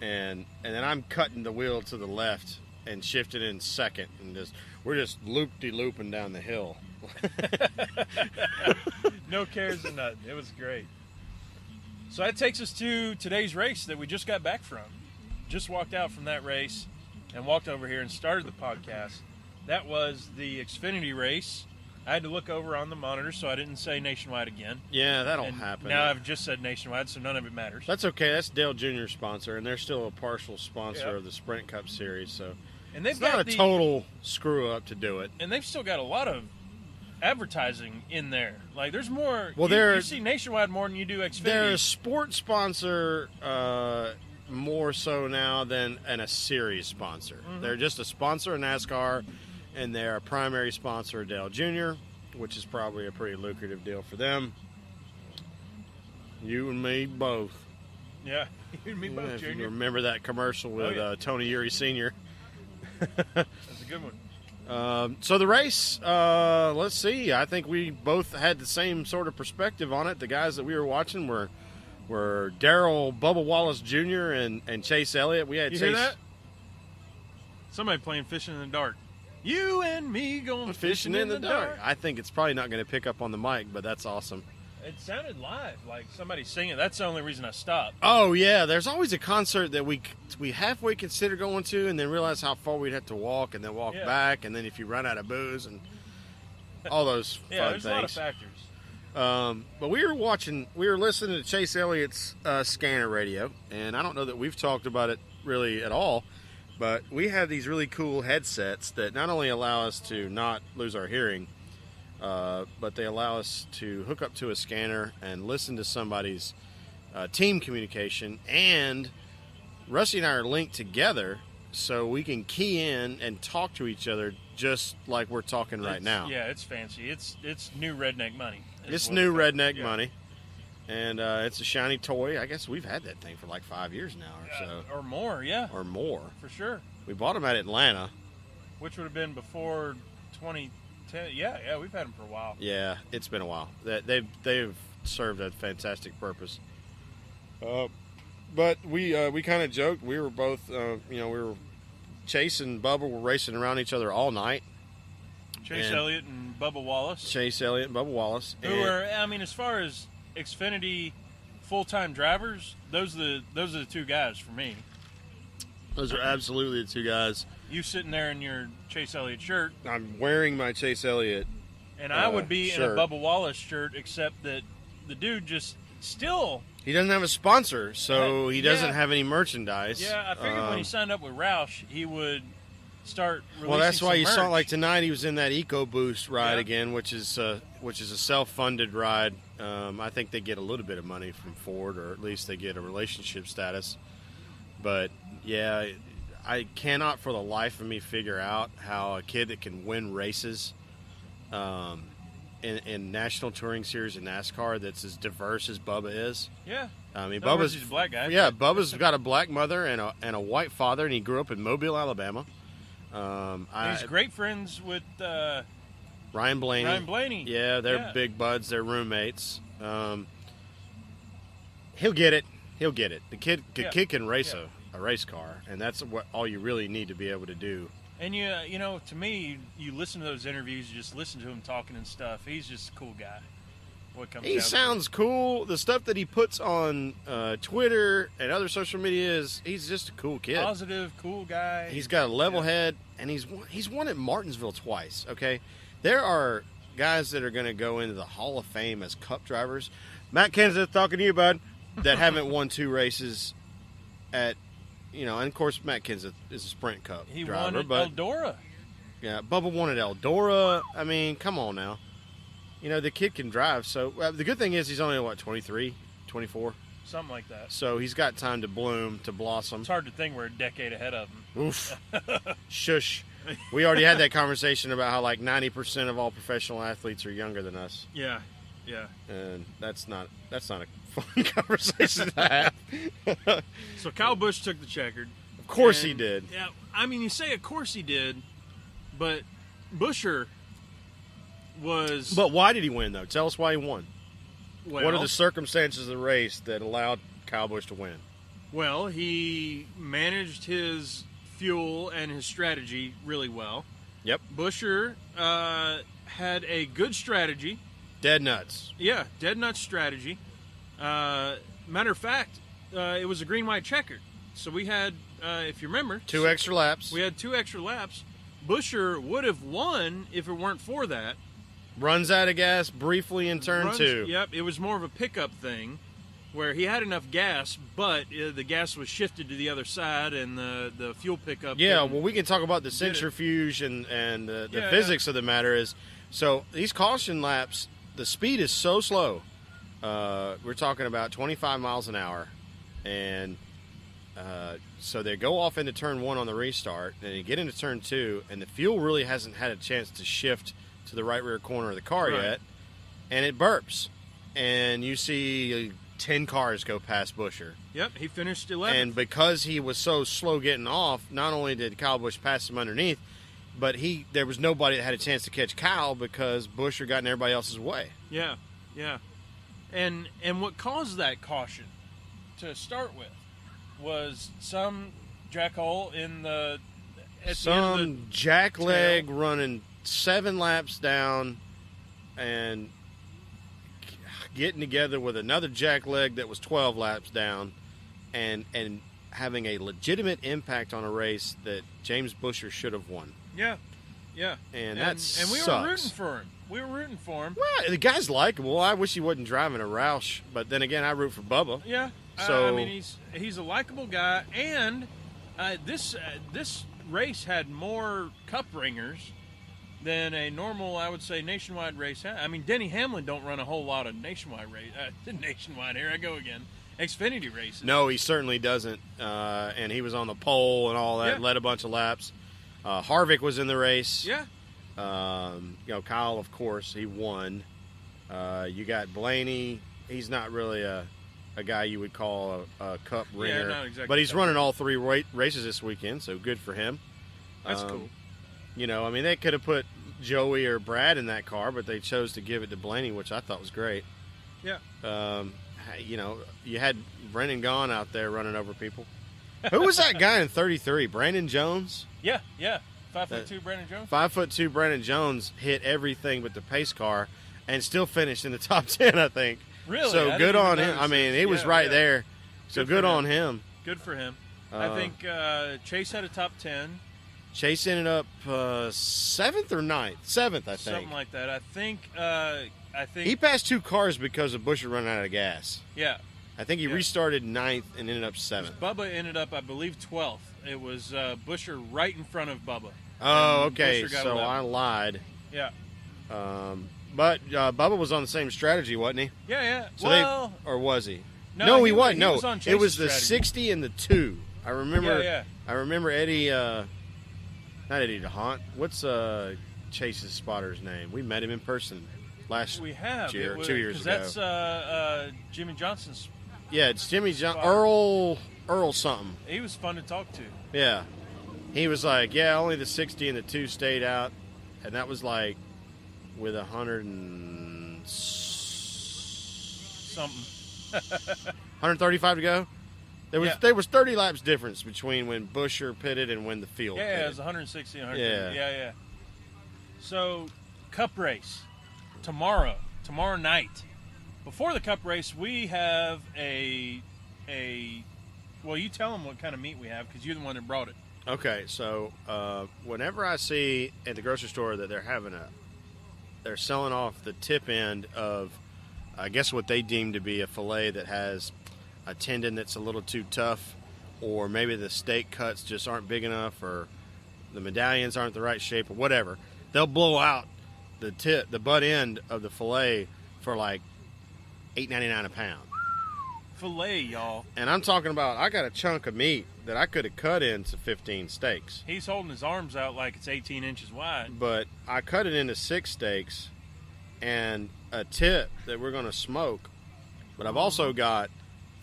and then I'm cutting the wheel to the left and shifting in second, and we're just looping down the hill. No cares or nothing. It was great. So that takes us to today's race that we just got back from. Just walked out from that race and walked over here and started the podcast. That was the Xfinity race. I had to look over on the monitor so I didn't say Nationwide again. Yeah, that'll happen. Now I've just said Nationwide, so none of it matters. That's okay. That's Dale Jr.'s sponsor, and they're still a partial sponsor of the Sprint Cup Series. So and they've it's got not a total screw up to do it. And they've still got a lot of advertising in there. Like there's more. Well, you see Nationwide more than you do Xfinity. They're a sports sponsor more so now than a series sponsor. Mm-hmm. They're just a sponsor of NASCAR, and they're a primary sponsor of Dale Jr., which is probably a pretty lucrative deal for them. You and me both. Yeah, you and me both, if Junior. you remember that commercial with Tony Uri Sr. That's a good one. So the race, let's see. I think we both had the same sort of perspective on it. The guys that we were watching were Darrell Bubba Wallace Jr. and Chase Elliott. We had you Chase. Hear that? Somebody playing Fishing in the Dark. You and me going fishing in the dark. I think it's probably not going to pick up on the mic, but that's awesome. It sounded live, like somebody singing. That's the only reason I stopped. Oh, yeah. There's always a concert that we halfway consider going to and then realize how far we'd have to walk and then walk back, and then if you run out of booze and all those fun things. There's a lot of factors. But we were listening to Chase Elliott's scanner radio, and I don't know that we've talked about it really at all, but we have these really cool headsets that not only allow us to not lose our hearing, but they allow us to hook up to a scanner and listen to somebody's team communication. And Rusty and I are linked together so we can key in and talk to each other just like we're talking right now. Yeah, it's fancy. It's new redneck money. It's new redneck money. And it's a shiny toy. I guess we've had that thing for like 5 years now or so. Or more, yeah. Or more. For sure. We bought them at Atlanta. Which would have been before 2010. Yeah, we've had them for a while. Yeah, it's been a while. They've served a fantastic purpose. But we kind of joked. We were both, we were Chase and Bubba were racing around each other all night. Chase Elliott and Bubba Wallace. Chase Elliott and Bubba Wallace. Who are, as far as Xfinity full-time drivers, those are the two guys for me. Those are absolutely the two guys. You sitting there in your Chase Elliott shirt. I'm wearing my Chase Elliott and I would be shirt. in a Bubba Wallace shirt, except that the dude just still... He doesn't have a sponsor, so he doesn't have any merchandise. Yeah, I figured when he signed up with Roush, he would start releasing Well, that's why you merch. saw, like tonight, he was in that EcoBoost ride again, which is a self-funded ride. I think they get a little bit of money from Ford, or at least they get a relationship status. But, yeah, I cannot for the life of me figure out how a kid that can win races in National Touring Series and NASCAR that's as diverse as Bubba is. Yeah. I mean, Bubba's a black guy. Yeah, Bubba's got a black mother and a white father, and he grew up in Mobile, Alabama. He's great friends with Ryan Blaney. Yeah, they're big buds. They're roommates. He'll get it. The kid can race a race car, and that's all you really need to be able to do. And to me, you listen to those interviews, you just listen to him talking and stuff. He's just a cool guy. He sounds cool. The stuff that he puts on Twitter and other social media he's just a cool kid. Positive, cool guy. He's got a level head, and he's won at Martinsville twice, okay? There are guys that are going to go into the Hall of Fame as Cup drivers. Matt Kenseth talking to you, bud, that haven't won 2 races at, and of course Matt Kenseth is a Sprint Cup driver. He won at Eldora. Yeah, Bubba won at Eldora. I mean, come on now. The kid can drive. So the good thing is he's only, 23, 24? Something like that. So he's got time to bloom, to blossom. It's hard to think we're a decade ahead of him. Oof. Shush. We already had that conversation about how 90% of all professional athletes are younger than us. Yeah. And that's not a fun conversation to have. So Kyle Busch took the checkered. Of course he did. Yeah, you say of course he did, but Buescher was... But why did he win, though? Tell us why he won. Well, what are the circumstances of the race that allowed Kyle Busch to win? Well, he managed his fuel and his strategy really well. Yep. Buescher had a good strategy. Dead nuts. Yeah, dead nuts strategy. matter of fact, it was a green-white checkered. So we had, if you remember, 2 extra laps. We had 2 extra laps. Buscher would have won if it weren't for that. Runs out of gas briefly in turn 2. Yep, it was more of a pickup thing where he had enough gas, but the gas was shifted to the other side and the fuel pickup. Yeah, well, we can talk about the centrifuge and the physics of the matter is, so these caution laps, the speed is so slow. We're talking about 25 miles an hour, and so they go off into turn 1 on the restart, and you get into turn 2, and the fuel really hasn't had a chance to shift to the right rear corner of the car yet, and it burps, and you see 10 cars go past Buscher. Yep, he finished 11th. And because he was so slow getting off, not only did Kyle Busch pass him underneath, but there was nobody that had a chance to catch Kyle because Buscher got in everybody else's way. Yeah, yeah. And what caused that caution to start with was some jackhole in the jackleg running 7 laps down and getting together with another jackleg that was 12 laps down and having a legitimate impact on a race that James Buscher should have won. Yeah, yeah. And that and we sucks. were rooting for him. We were rooting for him. Well, the guy's likable. I wish he wasn't driving a Roush, but then again, I root for Bubba. Yeah. So I mean, he's a likable guy, and this race had more cup ringers than a normal, I would say, nationwide race. I mean, Denny Hamlin don't run a whole lot of nationwide race. Nationwide, here I go again. Xfinity races. No, he certainly doesn't. And he was on the pole and all that, led a bunch of laps. Harvick was in the race. Yeah. Kyle, of course, he won. You got Blaney. He's not really a guy you would call a cup ringer. Yeah, not exactly. But he's running all 3 races this weekend, so good for him. That's cool. I mean, they could have put Joey or Brad in that car, but they chose to give it to Blaney, which I thought was great. Yeah. You had Brendan Gaughan out there running over people. Who was that guy in 33? Brandon Jones? Yeah. 5'2" Brandon Jones? 5'2" Brandon Jones hit everything but the pace car and still finished in the top 10, I think. Really? So good on him. I mean, he was right there. So good on him. Good for him. I think Chase had a top 10. Chase ended up 7th or 9th? 7th, I think. Something like that. I think he passed 2 cars because of Buscher running out of gas. Yeah. I think he restarted 9th and ended up 7th. Bubba ended up, I believe, 12th. It was Buscher right in front of Bubba. Oh, okay. So I lied. Yeah. But Bubba was on the same strategy, wasn't he? Yeah. So or was he? No, he wasn't. He was on it was the strategy. 60 and the 2. I remember. Yeah. I remember Eddie. Not Eddie DeHaan. What's Chase's spotter's name? We met him in person last year, 2 years ago. That's Jimmy Johnson's. Yeah, it's Jimmy Earl something. He was fun to talk to. Yeah. He was like, only the 60 and the 2 stayed out, and that was like with 100 and something. 135 to go. There was 30 laps difference between when Buscher pitted and when the field pitted. It was 160 and 130. Yeah. So, Cup race tomorrow night. Before the Cup race, we have well, you tell them what kind of meat we have because you're the one that brought it. Okay, so whenever I see at the grocery store that they're selling off the tip end of, I guess what they deem to be a fillet that has a tendon that's a little too tough, or maybe the steak cuts just aren't big enough, or the medallions aren't the right shape, or whatever, they'll blow out the butt end of the fillet for like $8.99 a pound. Filet, y'all. And I'm talking about, I got a chunk of meat that I could have cut into 15 steaks. He's holding his arms out like it's 18 inches wide. But I cut it into 6 steaks and a tip that we're going to smoke. But I've also got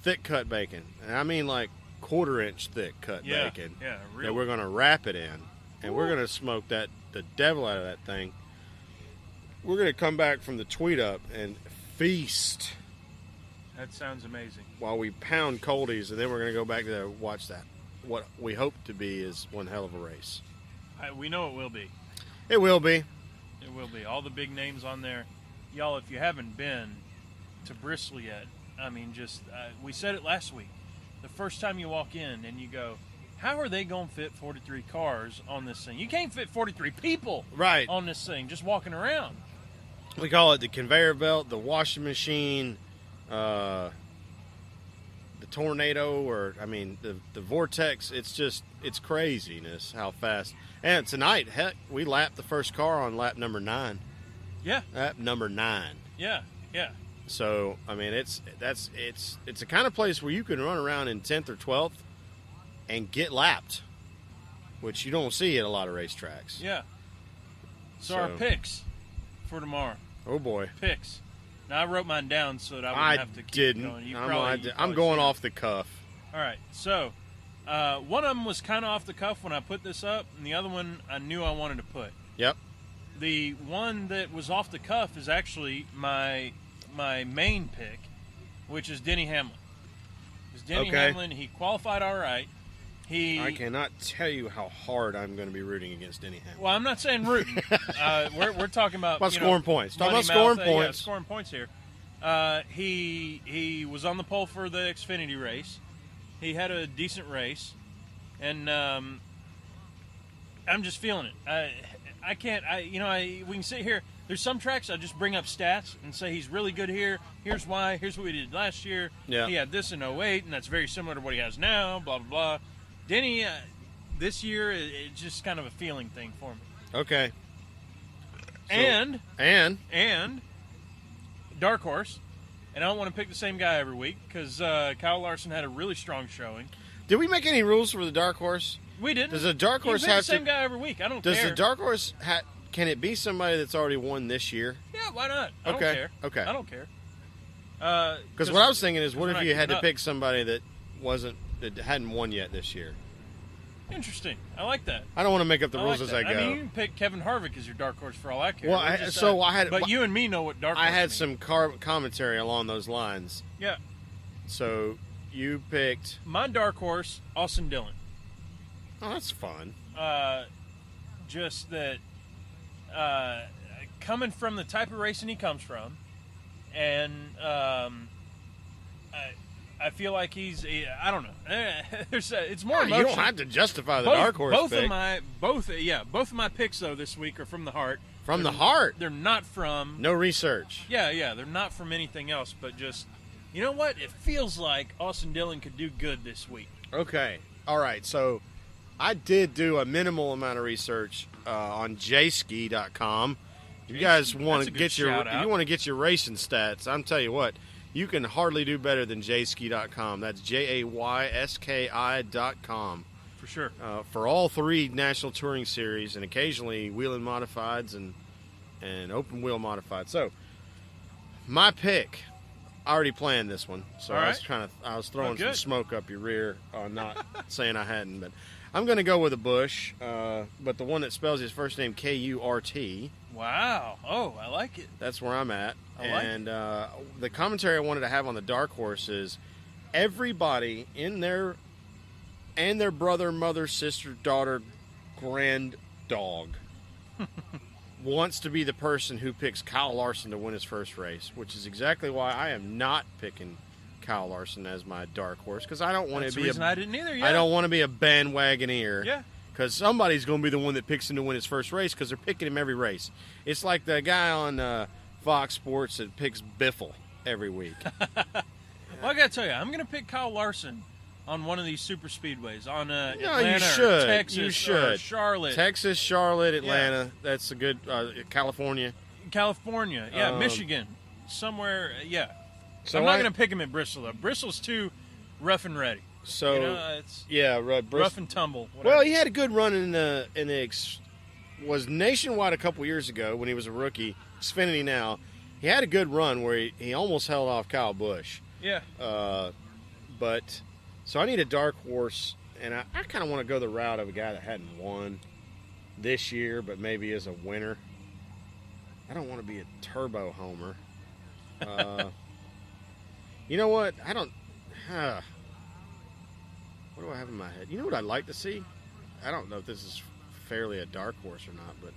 thick cut bacon. And I mean like 1/4-inch thick cut bacon. Yeah, real. That we're going to wrap it in. And we're going to smoke the devil out of that thing. We're going to come back from the tweet up and feast. That sounds amazing. While we pound coldies, and then we're going to go back there and watch that. What we hope to be is one hell of a race. We know it will be. It will be. It will be. All the big names on there. Y'all, if you haven't been to Bristol yet, I mean, just we said it last week. The first time you walk in and you go, how are they going to fit 43 cars on this thing? You can't fit 43 people right on this thing just walking around. We call it the conveyor belt, the washing machine, the tornado, or I mean the vortex. It's craziness how fast. And tonight, heck, we lapped the first car on lap number 9. Yeah. Lap number 9. Yeah. So I mean, it's a kind of place where you can run around in 10th or 12th and get lapped, which you don't see at a lot of racetracks. Yeah. So our picks for tomorrow. Oh boy. Picks. Now I wrote mine down so that I wouldn't have to keep going. I'm going off the cuff. All right. So one of them was kind of off the cuff when I put this up, and the other one I knew I wanted to put. Yep. The one that was off the cuff is actually my main pick, which is Denny Hamlin. Because Denny Hamlin, he qualified all right. I cannot tell you how hard I'm going to be rooting against Denny Hamlin. Well, I'm not saying rooting. We're talking about scoring points. Talking about scoring points. Yeah, scoring points here. He was on the pole for the Xfinity race. He had a decent race, and I'm just feeling it. I can't. We can sit here. There's some tracks I just bring up stats and say he's really good here. Here's why. Here's what we did last year. Yeah. He had this in 08, and that's very similar to what he has now. Blah blah blah. Denny, this year it's just kind of a feeling thing for me. Okay. So, and dark horse, and I don't want to pick the same guy every week because Kyle Larson had a really strong showing. Did we make any rules for the dark horse? We didn't. Does the dark horse you can pick have the same guy every week? I don't care. care. Does the dark horse can it be somebody that's already won this year? Yeah, why not? I don't care. Okay. I don't care. Because what I was thinking is, what if you had to up. pick somebody that hadn't won yet this year? Interesting. I like that. I don't want to make up the rules as I go. I mean, you can pick Kevin Harvick as your dark horse for all I care. Well, but you and me know what dark horse I had means. some commentary along those lines. Yeah. So you picked my dark horse, Austin Dillon. Oh, that's fun. Just that coming from the type of racing he comes from, and I feel like I don't know. It's more emotion. You don't have to justify the dark horse pick. Both of my picks though this week are from the heart. From the heart. They're not from no research. Yeah. They're not from anything else, but just you know what? It feels like Austin Dillon could do good this week. Okay. All right. So I did do a minimal amount of research on jski.com. If you guys want to get your racing stats, I'm telling you what. You can hardly do better than jski.com. That's jayski.com. For sure. For all 3 National Touring Series and occasionally wheel and modifieds and open wheel modified. So, my pick, I already planned this one. So I was throwing some smoke up your rear, not saying I hadn't, but I'm going to go with a Busch, but the one that spells his first name K-U-R-T. Wow. Oh, I like it. That's where I'm at. And the commentary I wanted to have on the dark horse is everybody in their brother, mother, sister, daughter, grand dog wants to be the person who picks Kyle Larson to win his first race, which is exactly why I am not picking Kyle Larson as my dark horse, because I don't want to be I didn't either. Yeah. I don't want to be a bandwagoneer. Yeah. Because somebody's going to be the one that picks him to win his first race because they're picking him every race. It's like the guy on Fox Sports that picks Biffle every week. Well, I got to tell you, I'm going to pick Kyle Larson on one of these super speedways on Atlanta, you should. Or Texas, you should. Or Charlotte. Texas, Charlotte, Atlanta. Yeah. That's a good California. Yeah, Michigan, somewhere. Yeah. So I'm not going to pick him at Bristol though. Bristol's too rough and ready. So it's rough and tumble. Whatever. Well, he had a good run was nationwide a couple years ago when he was a rookie. Xfinity now. He had a good run where he almost held off Kyle Busch. Yeah. But so I need a dark horse, and I kind of want to go the route of a guy that hadn't won this year, but maybe is a winner. I don't want to be a turbo homer. You know what? I don't. What do I have in my head? You know what I'd like to see? I don't know if this is fairly a dark horse or not, but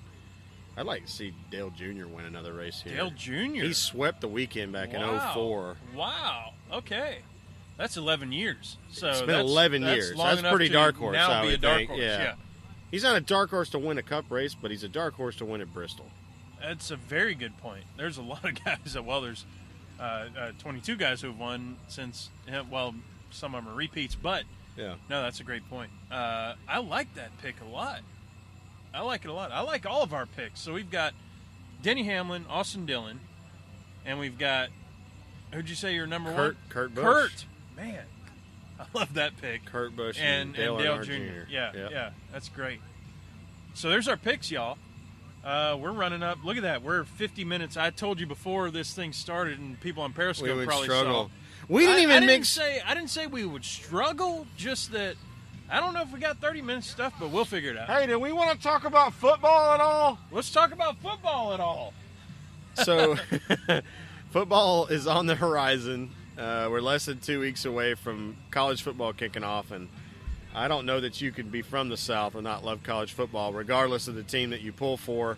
I'd like to see Dale Jr. win another race here. Dale Jr.? He swept the weekend back in 04. Wow. Okay. That's 11 years. So it's been 11 years. That's pretty dark horse, now I be would a dark think. horse. Yeah. He's not a dark horse to win a cup race, but he's a dark horse to win at Bristol. That's a very good point. There's a lot of guys there's 22 guys who have won since, well, some of them are repeats, but yeah. No, that's a great point. I like that pick a lot. I like it a lot. I like all of our picks. So we've got Denny Hamlin, Austin Dillon, and we've got, who'd you say your number one? Kurt Busch. Kurt. Man, I love that pick. Kurt Busch and Dale Jr. Yeah, yeah, that's great. So there's our picks, y'all. We're running up. Look at that. We're 50 minutes. I told you before this thing started, and people on Periscope we would probably struggle. saw. We didn't even mix. I didn't say we would struggle. Just that I don't know if we got 30 minutes stuff, but we'll figure it out. Hey, do we want to talk about football at all? Let's talk about football at all. So, football is on the horizon. We're less than 2 weeks away from college football kicking off, and I don't know that you could be from the South and not love college football, regardless of the team that you pull for.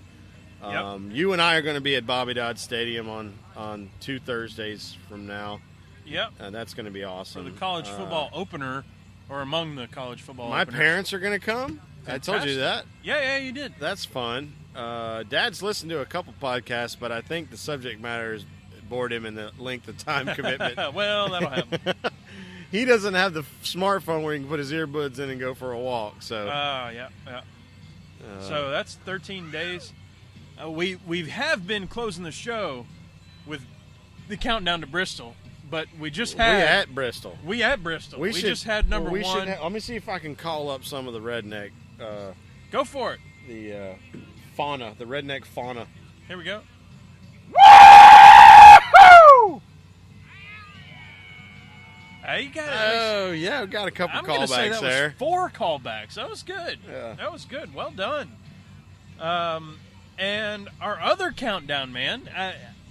Yep. You and I are going to be at Bobby Dodd Stadium on 2 Thursdays from now. Yep. That's going to be awesome. For the college football opener, or among the college football My openers. parents are going to come. Fantastic. I told you that. Yeah, you did. That's fun. Dad's listened to a couple podcasts, but I think the subject matter has bored him in the length of time commitment. Well, that'll happen. He doesn't have the smartphone where he can put his earbuds in and go for a walk. So, yeah. So that's 13 days. We have been closing the show with the countdown to Bristol, but we just had. We at Bristol. We just had number one. Let me see if I can call up some of the redneck. Go for it. The fauna, the redneck fauna. Here we go. Woo! You got it. Oh, yeah, we got a couple callbacks say that there. Was 4 callbacks. That was good. Yeah. That was good. Well done. And our other countdown, man.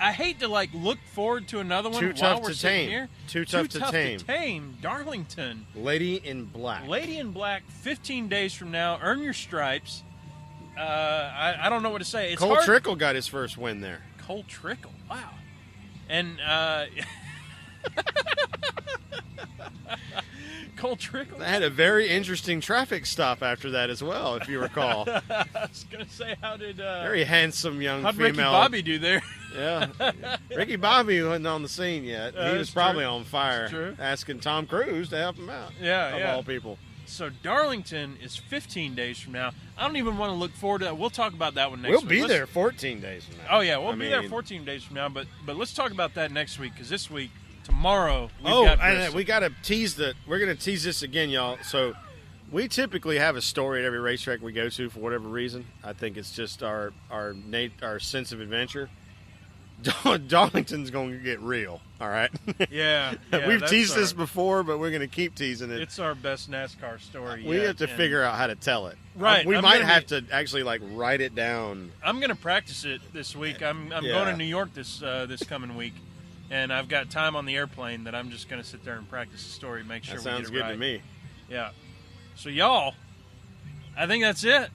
I hate to look forward to another one. Too while tough we're to sitting tame. Here. Too tough to tame. Darlington. Lady in Black. Lady in Black. 15 days from now. Earn your stripes. I don't know what to say. It's Cole hard. Trickle got his first win there. Cole Trickle. Wow. And Cole Trickle. They had a very interesting traffic stop after that as well, if you recall. I was going to say, how did... very handsome young how'd female. Ricky Bobby do there? Yeah. Ricky Bobby wasn't on the scene yet. He was probably on fire. That's true. Asking Tom Cruise to help him out. Yeah, of all people. So Darlington is 15 days from now. I don't even want to look forward to that. We'll talk about that one next week. We'll be there 14 days from now. Oh, yeah. We'll be there 14 days from now. But let's talk about that next week, because this week, tomorrow, we've got Bristol. We got to tease we're going to tease this again, y'all. So we typically have a story at every racetrack we go to for whatever reason. I think it's just our sense of adventure. Darlington's going to get real, all right? Yeah. We've teased this before, but we're going to keep teasing it. It's our best NASCAR story We yet, have to figure out how to tell it. Right. We might have to actually write it down. I'm going to practice it this week. I'm going to New York this coming week, and I've got time on the airplane that I'm just going to sit there and practice the story, make sure we get it right. Sounds good to me. Yeah. So, y'all, I think that's it.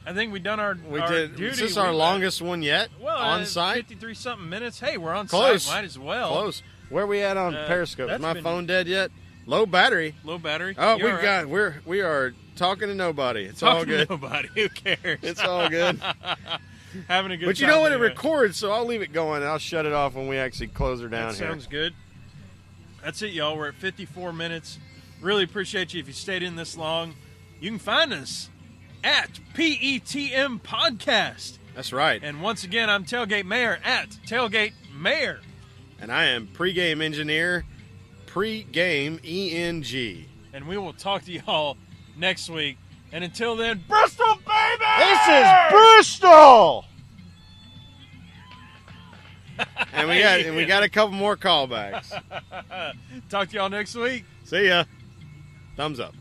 I think we've done our duty. Is this our longest one yet? Well, on site? 53-something minutes. Hey, we're on Close. site. Might as well. Close. Where are we at on Periscope? Is my been- phone dead yet? Low battery. Low battery. Oh, You're we are talking to nobody. It's Talking all good. to nobody. Who cares? It's all good. Having a good time. But you know what? It anyway. records, so I'll leave it going. I'll shut it off when we actually close her down That here. sounds good. That's it, y'all. We're at 54 minutes. Really appreciate you if you stayed in this long. You can find us at PETM Podcast. That's right. And once again, I'm Tailgate Mayor at Tailgate Mayor. And I am pregame engineer, pregame ENG. And we will talk to y'all next week. And until then, Bristol Baby! This is Bristol! and we got a couple more callbacks. Talk to y'all next week. See ya. Thumbs up.